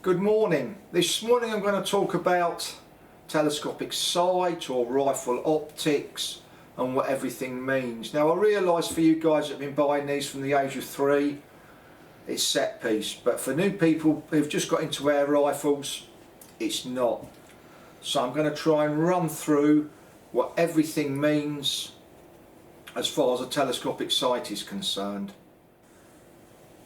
Good morning. This morning I'm going to talk about telescopic sight or rifle optics and what everything means. Now I realise for you guys that have been buying these from the age of 3 it's set piece, but for new people who've just got into air rifles it's not. So I'm going to try and run through what everything means as far as a telescopic sight is concerned.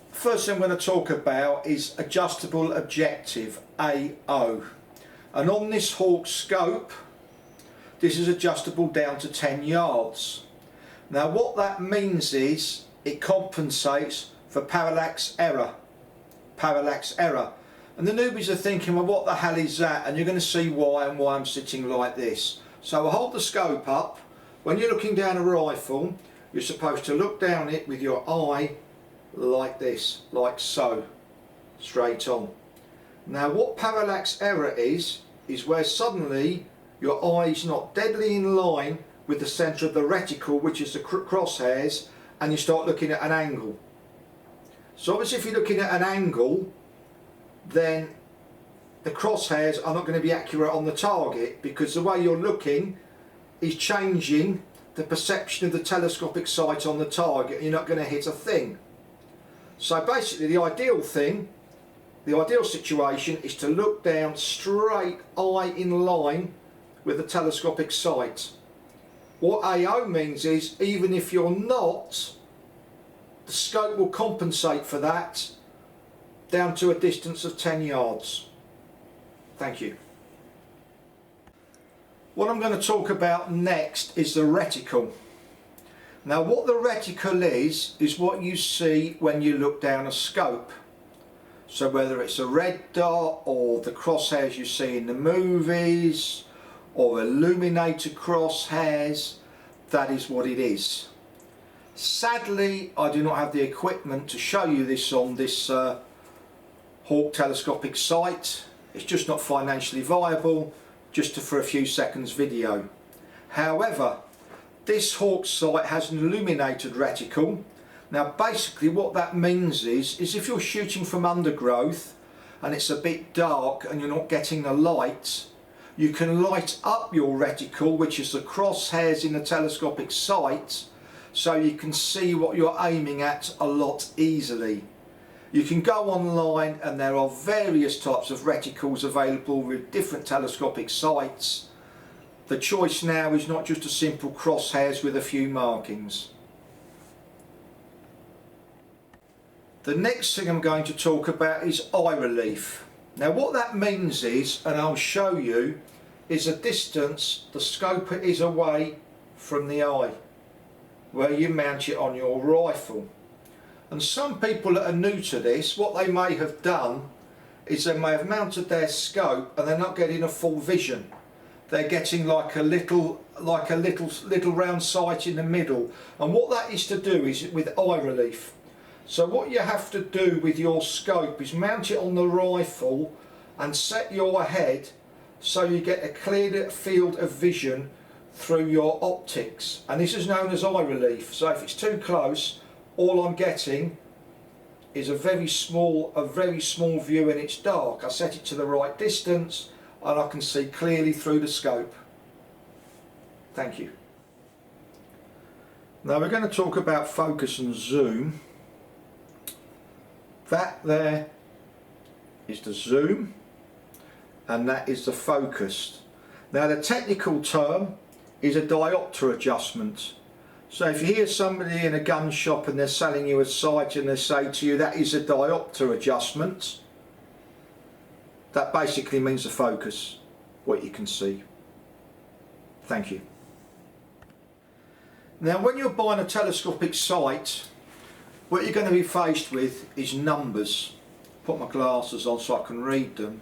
First thing I'm going to talk about is adjustable objective, AO, and on this Hawke scope this is adjustable down to 10 yards. Now what that means is it compensates for parallax error, and the newbies are thinking, well, what the hell is that? And you're going to see why and why I'm sitting like this. So I hold the scope up. When you're looking down a rifle you're supposed to look down it with your eye like this, like so, straight on. Now what parallax error is where suddenly your eye's not deadly in line with the centre of the reticle, which is the crosshairs, and you start looking at an angle. So obviously if you're looking at an angle, then the crosshairs are not going to be accurate on the target, because the way you're looking is changing the perception of the telescopic sight on the target, and you're not going to hit a thing. So basically the ideal situation is to look down straight, eye in line with the telescopic sight. What AO means is even if you're not, the scope will compensate for that down to a distance of 10 yards. Thank you. What I'm going to talk about next is the reticle. Now what the reticle is what you see when you look down a scope. So whether it's a red dot or the crosshairs you see in the movies or illuminated crosshairs, that is what it is. Sadly I do not have the equipment to show you this on this Hawke telescopic sight. It's just not financially viable just for a few seconds video. However, this Hawke sight has an illuminated reticle. Now basically what that means is if you're shooting from undergrowth and it's a bit dark and you're not getting the light, you can light up your reticle, which is the crosshairs in the telescopic sight, so you can see what you're aiming at a lot easily. You can go online and there are various types of reticles available with different telescopic sights. The choice now is not just a simple crosshairs with a few markings. The next thing I'm going to talk about is eye relief. Now what that means is, and I'll show you, is a distance the scope is away from the eye, where you mount it on your rifle. And some people that are new to this, what they may have done is they may have mounted their scope and they're not getting a full vision. They're getting like a little round sight in the middle, and what that is to do is with eye relief. So what you have to do with your scope is mount it on the rifle and set your head so you get a clear field of vision through your optics, and this is known as eye relief. So if it's too close, all I'm getting is a very small view and it's dark. I set it to the right distance and I can see clearly through the scope. Thank you. Now we're going to talk about focus and zoom. That there is the zoom and that is the focus. Now the technical term is a diopter adjustment. So if you hear somebody in a gun shop and they're selling you a sight and they say to you that is a diopter adjustment, that basically means the focus, what you can see. Thank you. Now when you're buying a telescopic sight, what you're going to be faced with is numbers. Put my glasses on so I can read them.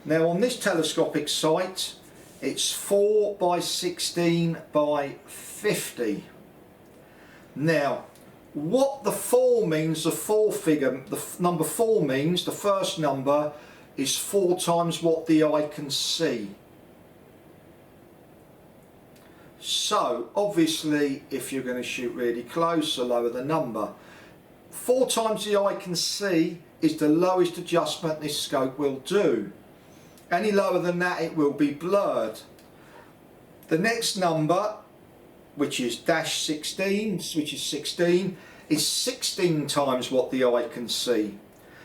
Now on this telescopic sight it's 4 by 16 by 50. Now what the 4 means, the 4 figure, the number 4 means, the first number is 4 times what the eye can see. So obviously if you're going to shoot really close, the lower the number. 4 times the eye can see is the lowest adjustment this scope will do. Any lower than that it will be blurred. The next number, which is -16, which is 16, is 16 times what the eye can see.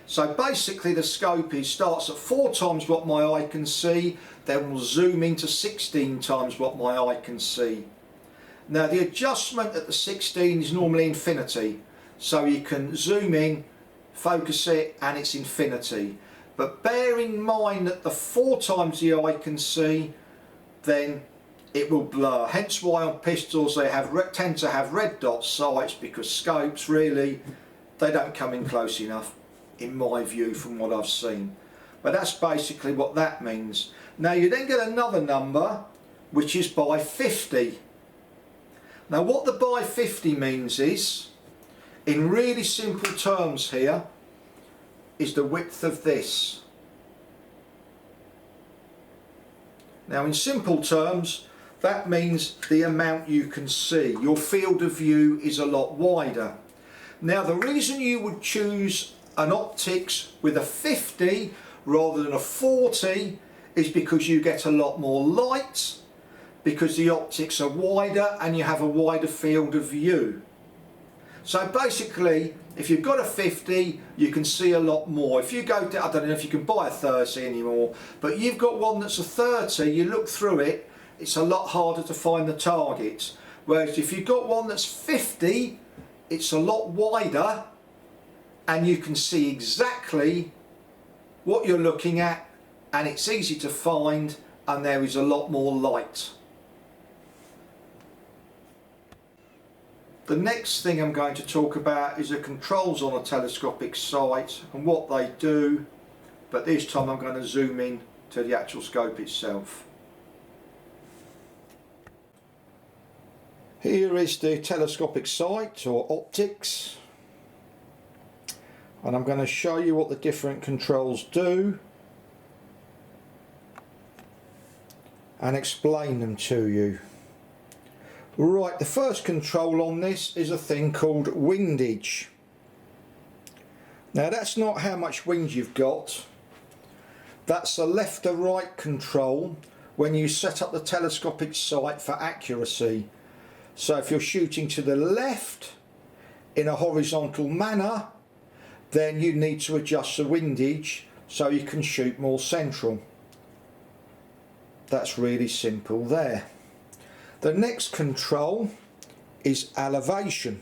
So basically the scope starts at 4 times what my eye can see, then will zoom into 16 times what my eye can see. Now the adjustment at the 16 is normally infinity, so you can zoom in, focus it, and it's infinity. But bear in mind that the 4 times the eye can see, then it will blur. Hence why on pistols they tend to have red dot sights, because scopes really, they don't come in close enough, in my view, from what I've seen. But that's basically what that means. Now you then get another number which is by 50. Now what the by 50 means is, in really simple terms here, is the width of this. Now in simple terms, that means the amount you can see. Your field of view is a lot wider. Now the reason you would choose an optics with a 50 rather than a 40 is because you get a lot more light, because the optics are wider and you have a wider field of view. So basically, if you've got a 50, you can see a lot more. If you go to, I don't know if you can buy a 30 anymore, but you've got one that's a 30, you look through it, it's a lot harder to find the target. Whereas if you've got one that's 50, it's a lot wider and you can see exactly what you're looking at, and it's easy to find, and there is a lot more light. The next thing I'm going to talk about is the controls on a telescopic sight and what they do, but this time I'm going to zoom in to the actual scope itself. Here is the telescopic sight, or optics, and I'm going to show you what the different controls do and explain them to you. Right, the first control on this is a thing called windage. Now that's not how much wind you've got, that's a left or right control when you set up the telescopic sight for accuracy. So if you're shooting to the left in a horizontal manner, then you need to adjust the windage so you can shoot more central. That's really simple there. The next control is elevation,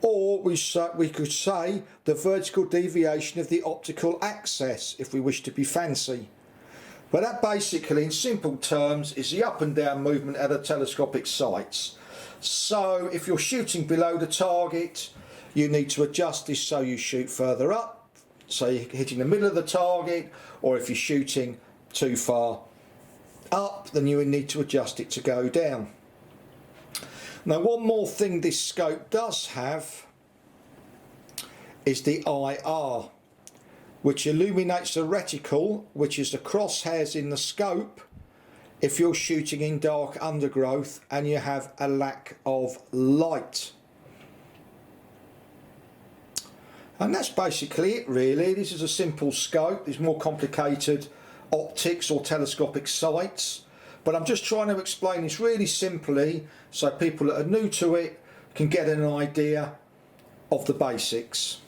or we could say the vertical deviation of the optical axis if we wish to be fancy. But that basically, in simple terms, is the up and down movement of the telescopic sights. So if you're shooting below the target, you need to adjust this so you shoot further up, so you're hitting the middle of the target, or if you're shooting too far up, then you would need to adjust it to go down. Now one more thing this scope does have is the IR, which illuminates the reticle, which is the crosshairs in the scope if you're shooting in dark undergrowth and you have a lack of light. And that's basically it really. This is a simple scope. There's more complicated optics or telescopic sights, but I'm just trying to explain this really simply so people that are new to it can get an idea of the basics.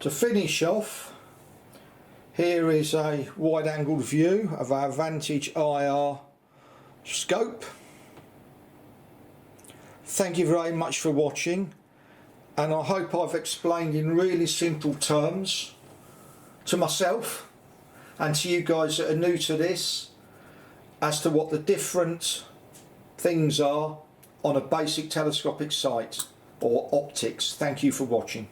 To finish off, here is a wide-angled view of our Vantage IR scope. Thank you very much for watching, and I hope I've explained in really simple terms to myself and to you guys that are new to this as to what the different things are on a basic telescopic sight or optics. Thank you for watching.